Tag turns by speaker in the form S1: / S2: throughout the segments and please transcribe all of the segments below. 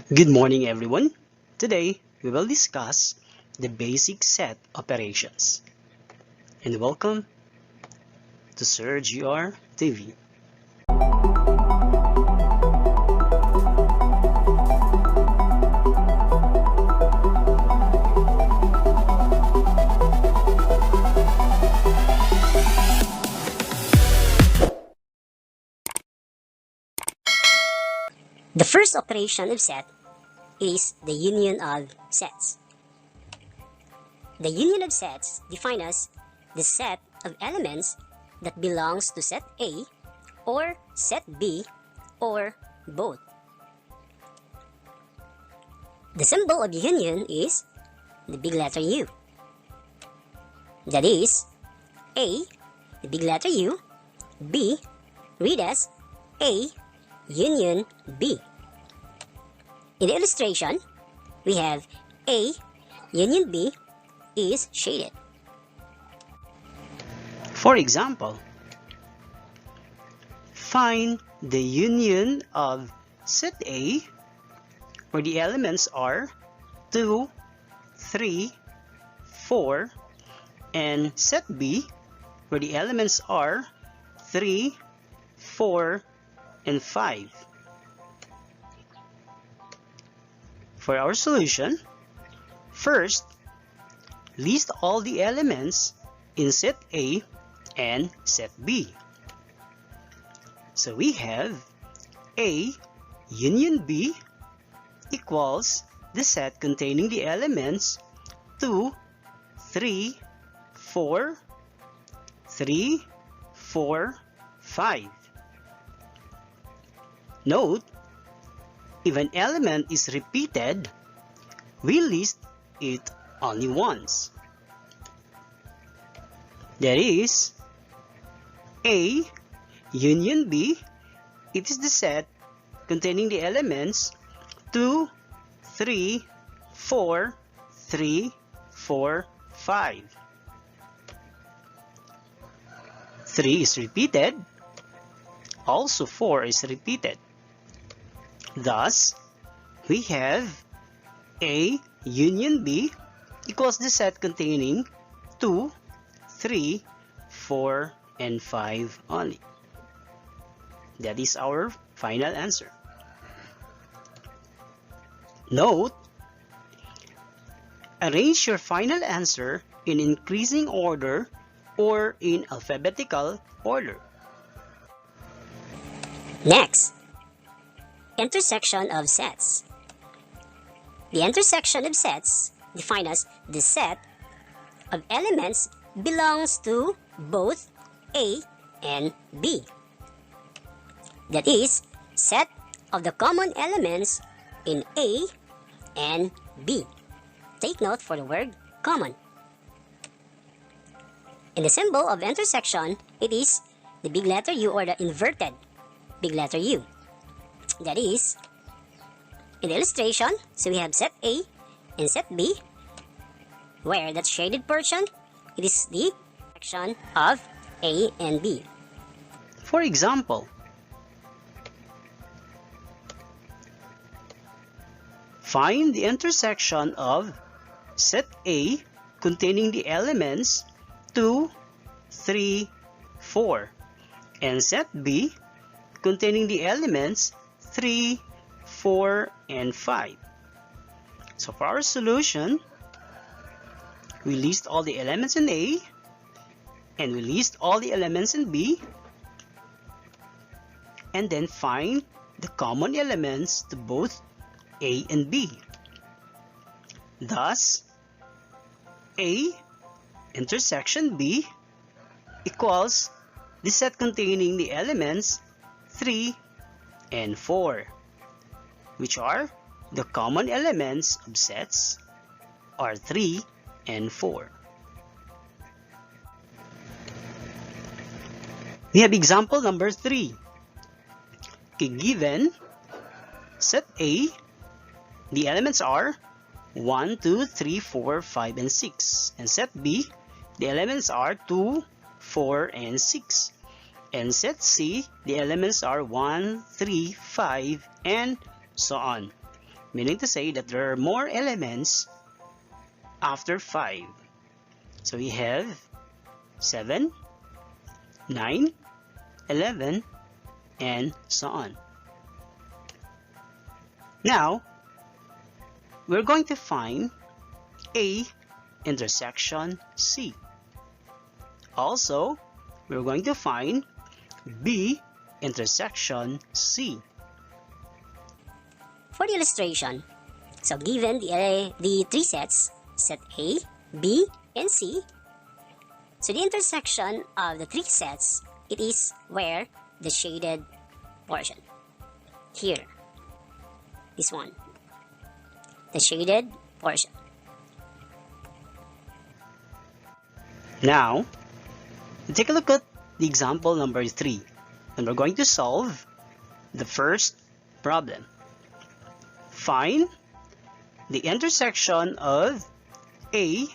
S1: Good morning, everyone. Today, we will discuss the basic set operations. And welcome to Sir GR TV.
S2: The first operation of set is the union of sets. The union of sets defines as the set of elements that belongs to set A or set B or both. The symbol of union is the big letter U. That is A, the big letter U, B, read as A union B. In the illustration, we have A union B is shaded.
S1: For example, find the union of set A, where the elements are 2, 3, 4, and set B, where the elements are 3, 4, and 5. For our solution, first, list all the elements in set A and set B. So we have A union B equals the set containing the elements 2, 3, 4, 3, 4, 5. Note, if an element is repeated, we list it only once. That is, A union B, it is the set containing the elements 2, 3, 4, 3, 4, 5. 3 is repeated, also 4 is repeated. Thus, we have A union B equals the set containing 2, 3, 4, and 5 only. That is our final answer. Note, arrange your final answer in increasing order or in alphabetical order.
S2: Next, intersection of sets. The intersection of sets defined as the set of elements belongs to both A and B. That is, set of the common elements in A and B. Take note for the word common. In the symbol of intersection, it is the big letter U or the inverted big letter U. That is, in the illustration, so we have set A and set B, where that shaded portion, it is the intersection of A and B.
S1: For example, find the intersection of set A containing the elements 2, 3, 4, and set B containing the elements 3, 4, and 5. So for our solution, we list all the elements in A and we list all the elements in B, and then find the common elements to both A and B. Thus, A intersection B equals the set containing the elements 3 and 4, which are the common elements of sets are 3 and 4. We have example number 3. Okay, given set A, the elements are 1, 2, 3, 4, 5, and 6. And set B, the elements are 2, 4, and 6. And set C, the elements are 1, 3, 5, and so on. meaning to say that there are more elements after 5. So we have 7, 9, 11, and so on. Now, we're going to find A intersection C. Also, we're going to find B intersection C.
S2: For the illustration, so given the three sets, set A, B, and C, so the intersection of the three sets, it is where the shaded portion. Here, this one, the shaded portion.
S1: Now, take a look at the example number 3, and we're going to solve the first problem. Find the intersection of A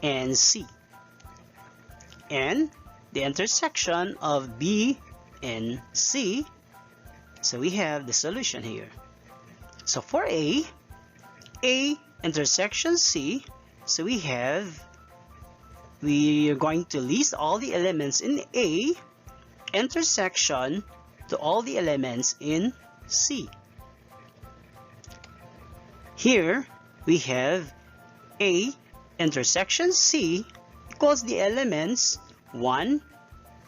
S1: and C and the intersection of B and C. So we have the solution here. So for A intersection C, so we are going to list all the elements in A intersection to all the elements in C. Here we have A intersection C equals the elements 1,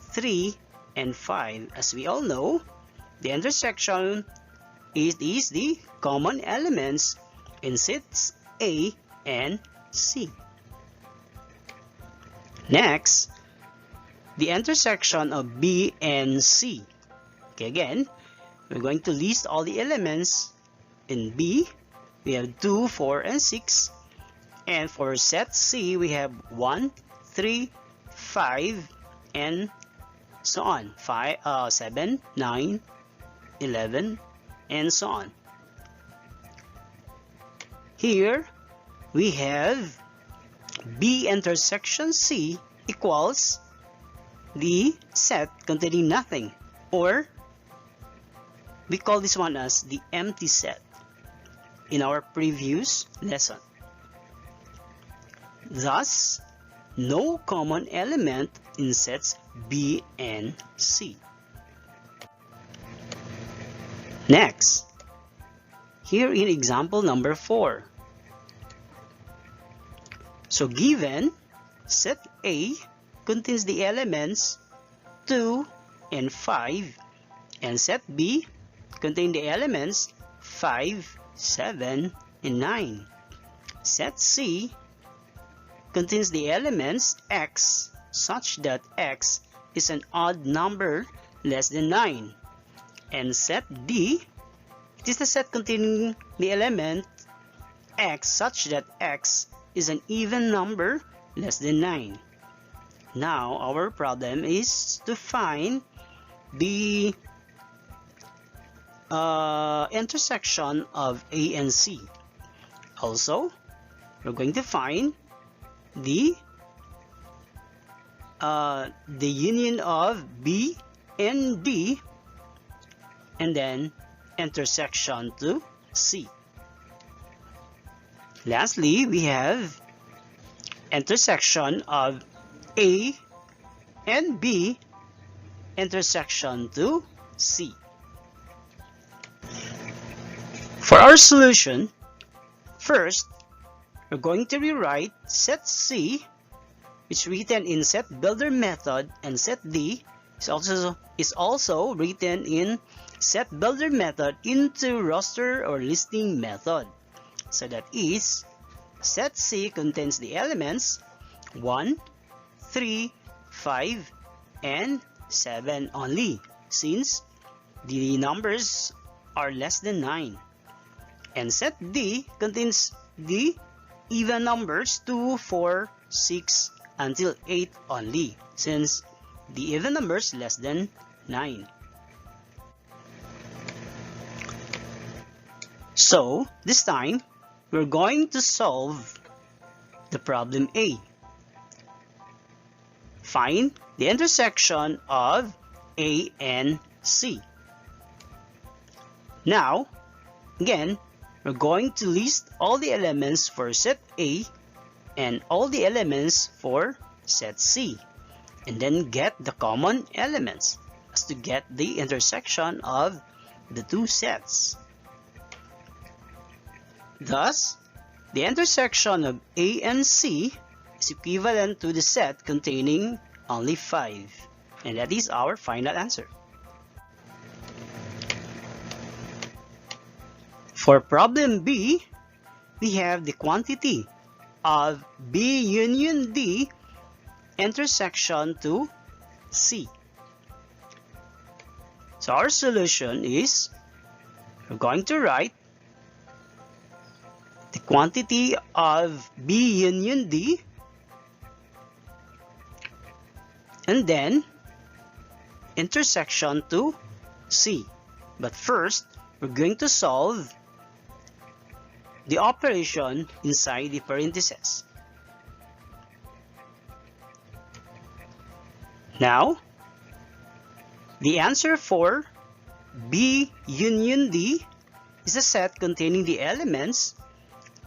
S1: 3, and 5. As we all know, the intersection is the common elements in sets A and C. Next, the intersection of B and C. Okay, again, we're going to list all the elements in B. We have 2, 4, and 6. And for set C, we have 1, 3, 5, and so on. 7, 9, 11, and so on. Here, we have B intersection C equals the set containing nothing, or we call this one as the empty set in our previous lesson. Thus, no common element in sets B and C. Next, here in example number 4. So given set A contains the elements 2 and 5, and set B contains the elements 5, 7, and 9. Set C contains the elements X such that X is an odd number less than 9. And set D, it is the set containing the element X such that X is an even number less than 9. Now our problem is to find the intersection of A and C. Also, we're going to find the union of B and D, and then intersection to C. Lastly, we have intersection of A and B, intersection to C. For our solution, first, we're going to rewrite set C, which is written in set builder method, and set D is also written in set builder method into roster or listing method. So that is, set C contains the elements 1, 3, 5, and 7 only, since the numbers are less than 9. And set D contains the even numbers 2, 4, 6, until 8 only, since the even numbers less than 9. So, this time, we're going to solve the problem A. Find the intersection of A and C. Now, again, we're going to list all the elements for set A and all the elements for set C, and then get the common elements as to get the intersection of the two sets. Thus, the intersection of A and C is equivalent to the set containing only 5, and that is our final answer. For problem B, we have the quantity of B union D intersection to C. So our solution is, we're going to write the quantity of B union D, and then intersection to C. But first, we're going to solve the operation inside the parentheses. Now, the answer for B union D is a set containing the elements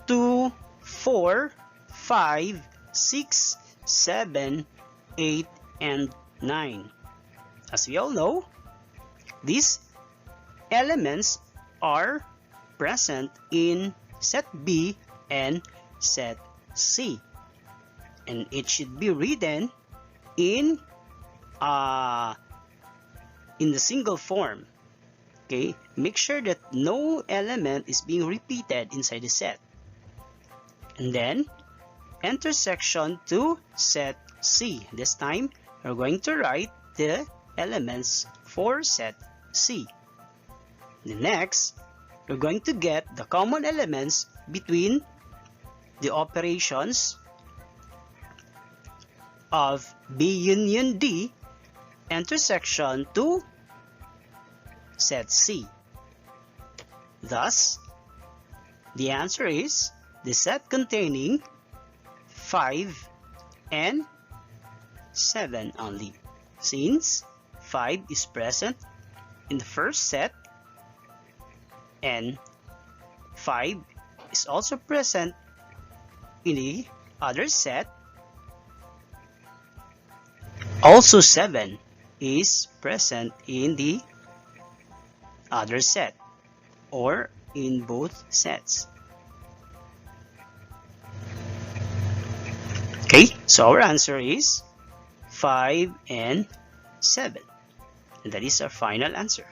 S1: 2, 4, 5, 6, 7, 8, and 9. As we all know, these elements are present in set B and set C, and it should be written in the single form. Okay, make sure that no element is being repeated inside the set, and then intersection to set C. This time we're going to write the elements for set C. The next, we're going to get the common elements between the operations of B union D intersection to set C. Thus, the answer is the set containing 5 and 7 only, since 5 is present in the first set and 5 is also present in the other set. Also 7 is present in the other set or in both sets. Okay, so our answer is 5 and 7, and that is our final answer.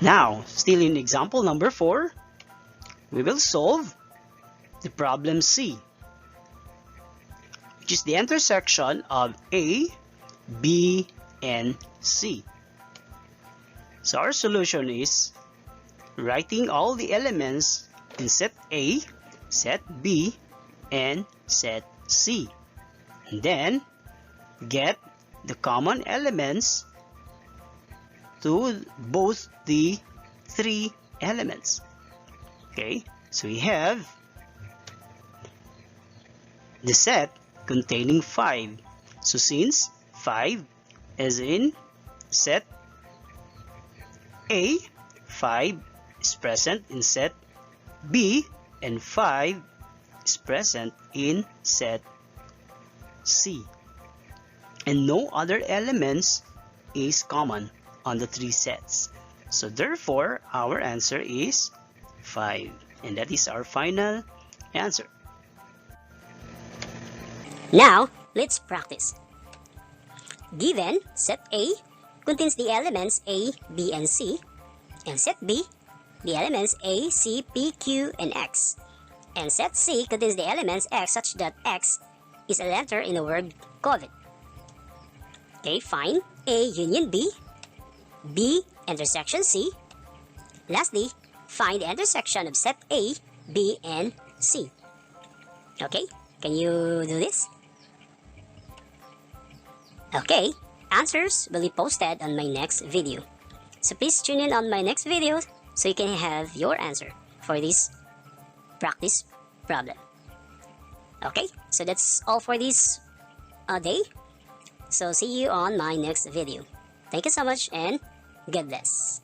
S1: Now, still in example number 4, we will solve the problem C, which is the intersection of A, B, and C. So our solution is writing all the elements in set A, set B, and set C, and then get the common elements to both the 3 elements. Okay, so we have the set containing 5. So since 5 is in set A, 5 is present in set B, and 5 is present in set C, and no other elements is common on the 3 sets. So therefore, our answer is 5, and that is our final answer.
S2: Now, let's practice. Given set A contains the elements A, B, and C, and set B, the elements A, C, P, Q, and X, and set C contains the elements X such that X is a letter in the word COVID. Okay, find A union B, B intersection C. Lastly, find the intersection of set A, B, and C. Okay, can you do this? Okay, answers will be posted on my next video. So please tune in on my next video so you can have your answer for this practice problem. Okay, so that's all for this day. So see you on my next video. Thank you so much and God bless.